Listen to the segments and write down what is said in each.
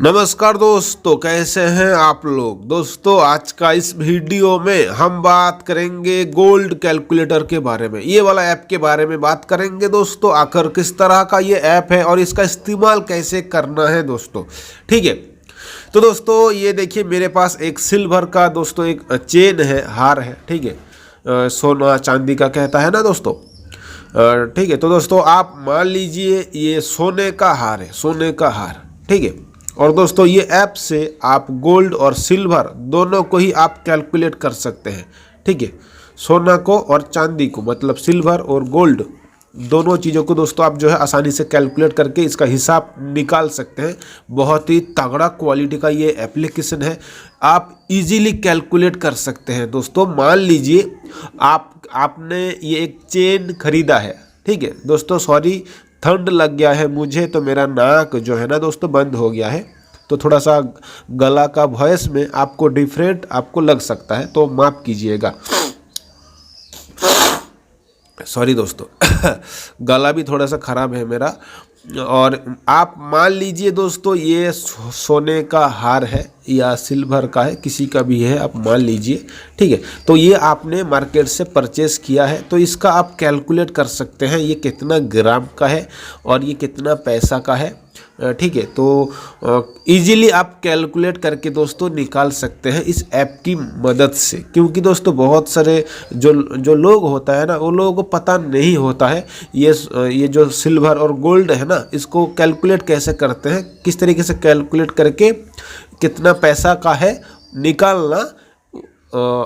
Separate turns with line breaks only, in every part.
नमस्कार दोस्तों, कैसे हैं आप लोग। दोस्तों आज का इस वीडियो में हम बात करेंगे गोल्ड कैलकुलेटर के बारे में। ये वाला ऐप के बारे में बात करेंगे दोस्तों, आखिर किस तरह का ये ऐप है और इसका इस्तेमाल कैसे करना है दोस्तों। ठीक है, तो दोस्तों ये देखिए मेरे पास एक सिल्वर का दोस्तों एक चेन है, हार है। ठीक है, सोना चांदी का कहता है ना दोस्तों। ठीक है, तो दोस्तों आप मान लीजिए ये सोने का हार है, सोने का हार। ठीक है, और दोस्तों ये ऐप से आप गोल्ड और सिल्वर दोनों को ही आप कैलकुलेट कर सकते हैं। ठीक है, सोना को और चांदी को, मतलब सिल्वर और गोल्ड दोनों चीज़ों को दोस्तों आप जो है आसानी से कैलकुलेट करके इसका हिसाब निकाल सकते हैं। बहुत ही तगड़ा क्वालिटी का ये एप्लीकेशन है, आप इजीली कैलकुलेट कर सकते हैं दोस्तों। मान लीजिए आपने ये एक चेन खरीदा है। ठीक है दोस्तों, सॉरी ठंड लग गया है मुझे, तो मेरा नाक जो है ना दोस्तों बंद हो गया है, तो थोड़ा सा गला का वॉइस में आपको डिफरेंट आपको लग सकता है, तो माफ़ कीजिएगा। सॉरी दोस्तों गला भी थोड़ा सा ख़राब है मेरा। और आप मान लीजिए दोस्तों ये सोने का हार है या सिल्वर का है, किसी का भी है, आप मान लीजिए। ठीक है, तो ये आपने मार्केट से परचेज़ किया है, तो इसका आप कैलकुलेट कर सकते हैं ये कितना ग्राम का है और ये कितना पैसा का है। ठीक है, तो इजीली आप कैलकुलेट करके दोस्तों निकाल सकते हैं इस ऐप की मदद से। क्योंकि दोस्तों बहुत सारे जो लोग होता है ना, वो लोगों को पता नहीं होता है ये जो सिल्वर और गोल्ड है ना, इसको कैलकुलेट कैसे करते हैं, किस तरीके से कैलकुलेट करके कितना पैसा का है निकालना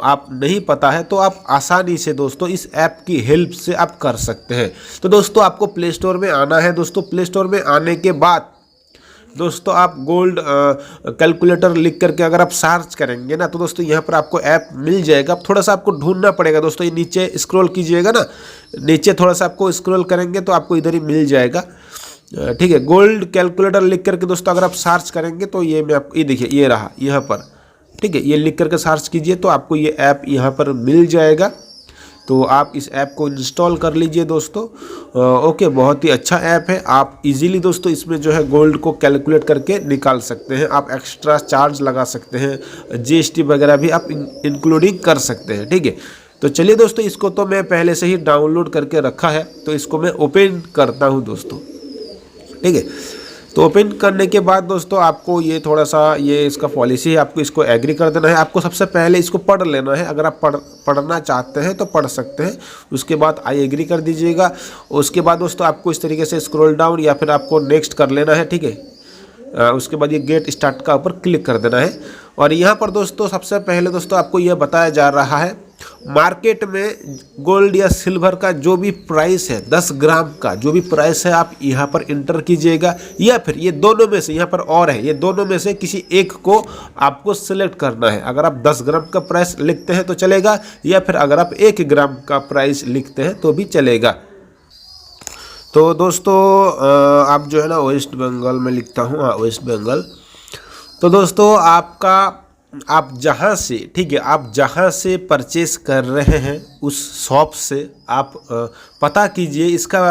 आप नहीं पता है, तो आप आसानी से दोस्तों इस ऐप की हेल्प से आप कर सकते हैं। तो दोस्तों आपको प्ले स्टोर में आना है। दोस्तों प्ले स्टोर में आने के बाद दोस्तों आप गोल्ड कैलकुलेटर लिख करके अगर आप सर्च करेंगे ना, तो दोस्तों यहाँ पर आपको ऐप मिल जाएगा। थोड़ा सा आपको ढूंढना पड़ेगा दोस्तों, ये नीचे स्क्रॉल कीजिएगा ना, नीचे थोड़ा सा आपको स्क्रॉल करेंगे तो आपको इधर ही मिल जाएगा। ठीक है, गोल्ड कैलकुलेटर लिख करके दोस्तों अगर आप सर्च करेंगे तो ये मैं आपको, ये देखिए ये रहा यहाँ पर। ठीक है, ये लिख करके सर्च कीजिए तो आपको ये ऐप यहाँ पर मिल जाएगा। तो आप इस ऐप को इंस्टॉल कर लीजिए दोस्तों। ओके, बहुत ही अच्छा ऐप है। आप इजीली दोस्तों इसमें जो है गोल्ड को कैलकुलेट करके निकाल सकते हैं। आप एक्स्ट्रा चार्ज लगा सकते हैं, जीएसटी वगैरह भी आप इंक्लूडिंग कर सकते हैं। ठीक है, तो चलिए दोस्तों, इसको तो मैं पहले से ही डाउनलोड करके रखा है, तो इसको मैं ओपन करता हूँ दोस्तों। ठीक है, तो ओपन करने के बाद दोस्तों आपको ये थोड़ा सा ये इसका पॉलिसी है, आपको इसको एग्री कर देना है। आपको सबसे पहले इसको पढ़ लेना है। अगर आप पढ़ना चाहते हैं तो पढ़ सकते हैं, उसके बाद आई एग्री कर दीजिएगा। उसके बाद दोस्तों आपको इस तरीके से स्क्रॉल डाउन या फिर आपको नेक्स्ट कर लेना है। ठीक है, उसके बाद ये गेट स्टार्ट का ऊपर क्लिक कर देना है। और यहाँ पर दोस्तों सबसे पहले दोस्तों आपको यह बताया जा रहा है, मार्केट में गोल्ड या सिल्वर का जो भी प्राइस है, 10 ग्राम का जो भी प्राइस है आप यहाँ पर इंटर कीजिएगा, या फिर ये दोनों में से, यहाँ पर और है, ये दोनों में से किसी एक को आपको सिलेक्ट करना है। अगर आप 10 ग्राम का प्राइस लिखते हैं तो चलेगा, या फिर अगर आप 1 ग्राम का प्राइस लिखते हैं तो भी चलेगा। तो दोस्तों आप जो है ना वेस्ट बंगाल में लिखता हूँ, हाँ वेस्ट बंगाल। तो दोस्तों आप जहाँ से, ठीक है, आप जहाँ से परचेस कर रहे हैं उस शॉप से आप पता कीजिए इसका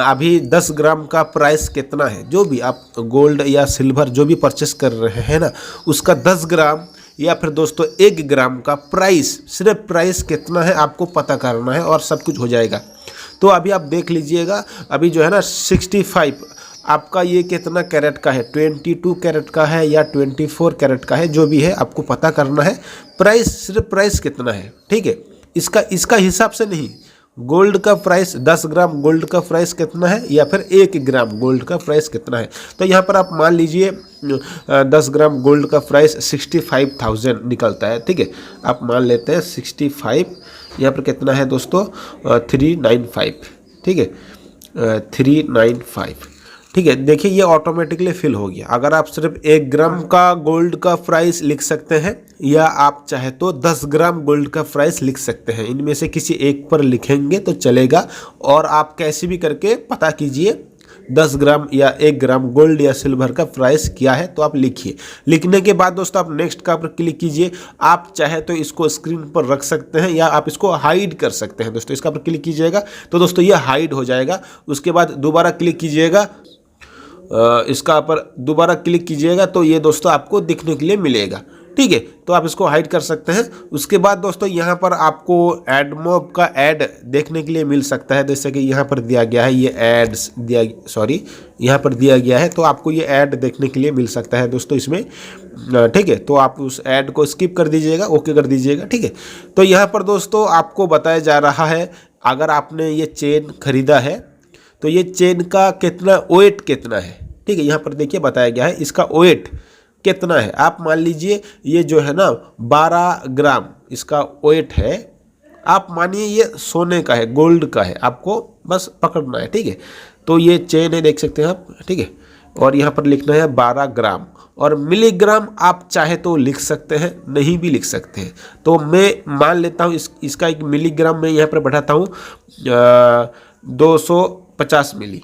अभी 10 ग्राम का प्राइस कितना है। जो भी आप गोल्ड या सिल्वर जो भी परचेस कर रहे हैं ना, उसका 10 ग्राम या फिर दोस्तों 1 ग्राम का प्राइस, सिर्फ प्राइस कितना है आपको पता करना है और सब कुछ हो जाएगा। तो अभी आप देख लीजिएगा, अभी जो है ना 65 आपका ये कितना कैरेट का है, 22 कैरेट का है या 24 कैरेट का है, जो भी है आपको पता करना है। प्राइस, सिर्फ प्राइस कितना है। ठीक है, इसका हिसाब से नहीं, गोल्ड का प्राइस 10 ग्राम गोल्ड का प्राइस कितना है या फिर 1 ग्राम गोल्ड का प्राइस कितना है। तो यहाँ पर आप मान लीजिए 10 ग्राम गोल्ड का प्राइस 65,000 निकलता है। ठीक है, आप मान लेते हैं 65, यहाँ पर कितना है दोस्तों 395। ठीक है, 395। ठीक है, देखिए ये ऑटोमेटिकली फिल हो गया। अगर आप सिर्फ 1 ग्राम का गोल्ड का प्राइस लिख सकते हैं, या आप चाहे तो 10 ग्राम गोल्ड का प्राइस लिख सकते हैं, इनमें से किसी एक पर लिखेंगे तो चलेगा। और आप कैसे भी करके पता कीजिए 10 ग्राम या 1 ग्राम गोल्ड या सिल्वर का प्राइस क्या है, तो आप लिखिए। लिखने के बाद दोस्तों आप नेक्स्ट का पर क्लिक कीजिए। आप चाहे तो इसको स्क्रीन पर रख सकते हैं या आप इसको हाइड कर सकते हैं। दोस्तों इसका पर क्लिक कीजिएगा तो दोस्तों ये हाइड हो जाएगा। उसके बाद दोबारा क्लिक कीजिएगा इसका पर दोबारा क्लिक कीजिएगा तो ये दोस्तों आपको दिखने के लिए मिलेगा। ठीक है, तो आप इसको हाइड कर सकते हैं। उसके बाद दोस्तों यहाँ पर आपको एडमोब का ऐड देखने के लिए मिल सकता है, जैसे कि यहाँ पर दिया गया है, ये एड्स दिया, सॉरी यहाँ पर दिया गया है, तो आपको ये ऐड देखने के लिए मिल सकता है दोस्तों इसमें। ठीक है, तो आप उस ऐड को स्किप कर दीजिएगा, ओके कर दीजिएगा। ठीक है, तो यहाँ पर दोस्तों आपको बताया जा रहा है, अगर आपने ये चेन खरीदा है तो ये चेन का कितना वेट कितना है। ठीक है, यहाँ पर देखिए बताया गया है इसका वेट कितना है। आप मान लीजिए ये जो है ना 12 ग्राम इसका वेट है। आप मानिए ये सोने का है, गोल्ड का है, आपको बस पकड़ना है। ठीक है, तो ये चेन है, देख सकते हैं आप। ठीक है, और यहाँ पर लिखना है 12 ग्राम, और मिलीग्राम आप चाहे तो लिख सकते हैं, नहीं भी लिख सकते हैं। तो मैं मान लेता हूँ इसका एक मिलीग्राम में यहाँ पर बढ़ाता हूँ 250 मिली।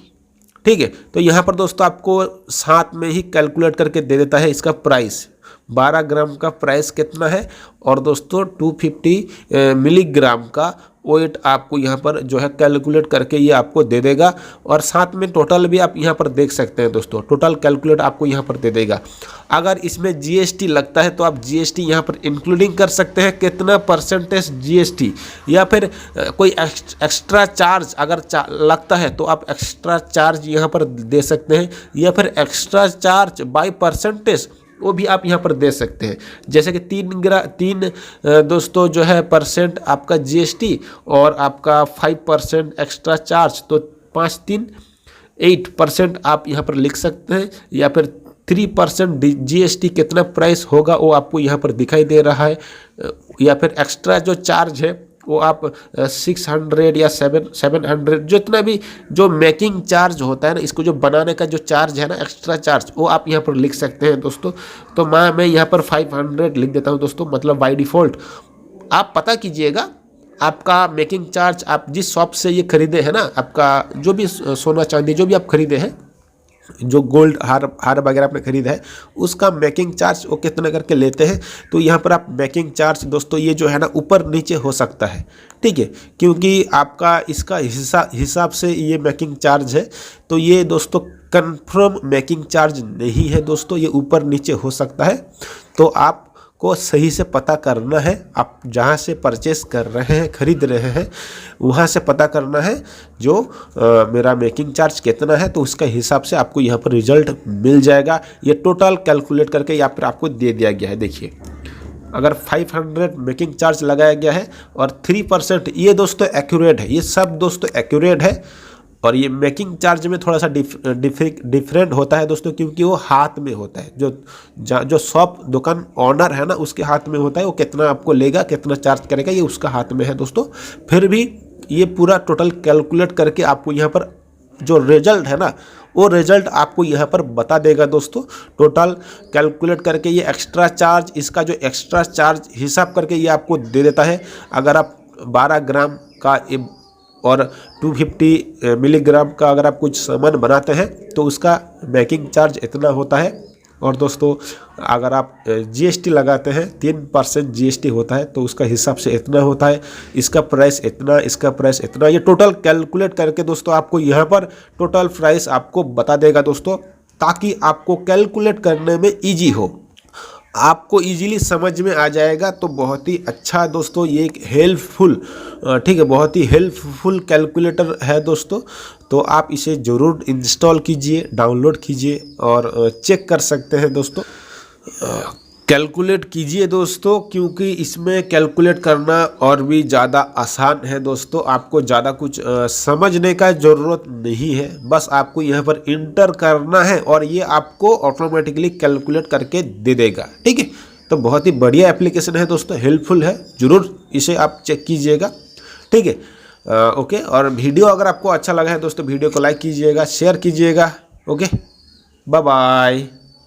ठीक है, तो यहाँ पर दोस्तों आपको साथ में ही कैलकुलेट करके दे देता है इसका प्राइस, 12 ग्राम का प्राइस कितना है, और दोस्तों 250 मिलीग्राम का वेट आपको यहाँ पर जो है कैलकुलेट करके ये आपको दे देगा। और साथ में टोटल भी आप यहाँ पर देख सकते हैं दोस्तों, टोटल कैलकुलेट आपको यहाँ पर दे देगा। अगर इसमें जीएसटी लगता है तो आप जीएसटी यहाँ पर इंक्लूडिंग कर सकते हैं, कितना परसेंटेज जीएसटी, या फिर कोई एक्स्ट्रा चार्ज अगर लगता है तो आप एक्स्ट्रा चार्ज यहाँ पर दे सकते हैं, या फिर एक्स्ट्रा चार्ज बाय परसेंटेज वो भी आप यहाँ पर दे सकते हैं। जैसे कि 3 दोस्तों जो है परसेंट आपका जीएसटी और आपका 5% एक्स्ट्रा चार्ज, तो 5-3-8% आप यहाँ पर लिख सकते हैं, या फिर 3% जीएसटी कितना प्राइस होगा वो आपको यहाँ पर दिखाई दे रहा है, या फिर एक्स्ट्रा जो चार्ज है वो आप 600 या 700 जितना भी जो मेकिंग चार्ज होता है ना, इसको जो बनाने का जो चार्ज है ना, एक्स्ट्रा चार्ज, वो आप यहाँ पर लिख सकते हैं दोस्तों। तो मैं यहाँ पर 500 लिख देता हूँ दोस्तों, मतलब बाय डिफ़ॉल्ट। आप पता कीजिएगा आपका मेकिंग चार्ज, आप जिस शॉप से ये खरीदे हैं ना, आपका जो भी सोना चांदी जो भी आप खरीदे हैं, जो गोल्ड हार वगैरह आपने खरीदा है, उसका मेकिंग चार्ज वो कितना करके लेते हैं। तो यहाँ पर आप मेकिंग चार्ज दोस्तों ये जो है ना ऊपर नीचे हो सकता है। ठीक है, क्योंकि आपका इसका हिसाब से ये मेकिंग चार्ज है, तो ये दोस्तों कंफर्म मेकिंग चार्ज नहीं है दोस्तों, ये ऊपर नीचे हो सकता है। तो आप को सही से पता करना है, आप जहाँ से परचेस कर रहे हैं, खरीद रहे हैं, वहाँ से पता करना है जो मेरा मेकिंग चार्ज कितना है, तो उसका हिसाब से आपको यहाँ पर रिजल्ट मिल जाएगा। ये टोटल कैलकुलेट करके यहाँ पर आपको दे दिया गया है। देखिए, अगर 500 मेकिंग चार्ज लगाया गया है और 3%, ये दोस्तों एक्यूरेट है, ये सब दोस्तों एक्यूरेट है। और ये मेकिंग चार्ज में थोड़ा सा डिफरेंट होता है दोस्तों, क्योंकि वो हाथ में होता है, जो शॉप दुकान ऑनर है ना उसके हाथ में होता है, वो कितना आपको लेगा, कितना चार्ज करेगा, ये उसका हाथ में है दोस्तों। फिर भी ये पूरा टोटल कैलकुलेट करके आपको यहाँ पर जो रिजल्ट है ना, वो रिजल्ट आपको यहाँ पर बता देगा दोस्तों। टोटल कैलकुलेट करके ये एक्स्ट्रा चार्ज, इसका जो एक्स्ट्रा चार्ज हिसाब करके ये आपको दे देता है। अगर आप 12 ग्राम का और 250 मिलीग्राम का अगर आप कुछ सामान बनाते हैं तो उसका मेकिंग चार्ज इतना होता है। और दोस्तों अगर आप जीएसटी लगाते हैं 3% जीएसटी होता है, तो उसका हिसाब से इतना होता है, इसका प्राइस इतना, इसका प्राइस इतना। ये टोटल कैलकुलेट करके दोस्तों आपको यहाँ पर टोटल प्राइस आपको बता देगा दोस्तों, ताकि आपको कैलकुलेट करने में ईजी हो, आपको इजीली समझ में आ जाएगा। तो बहुत ही अच्छा दोस्तों ये एक हेल्पफुल, ठीक है, बहुत ही हेल्पफुल कैलकुलेटर है दोस्तों। तो आप इसे ज़रूर इंस्टॉल कीजिए, डाउनलोड कीजिए और चेक कर सकते हैं दोस्तों, कैलकुलेट कीजिए दोस्तों, क्योंकि इसमें कैलकुलेट करना और भी ज़्यादा आसान है दोस्तों। आपको ज़्यादा कुछ समझने का ज़रूरत नहीं है, बस आपको यहाँ पर इंटर करना है और ये आपको ऑटोमेटिकली कैलकुलेट करके दे देगा। ठीक है, तो बहुत ही बढ़िया एप्लीकेशन है दोस्तों, हेल्पफुल है, ज़रूर इसे आप चेक कीजिएगा। ठीक है, ओके। और वीडियो अगर आपको अच्छा लगा है दोस्तों, वीडियो को लाइक कीजिएगा, शेयर कीजिएगा। Okay, bye bye.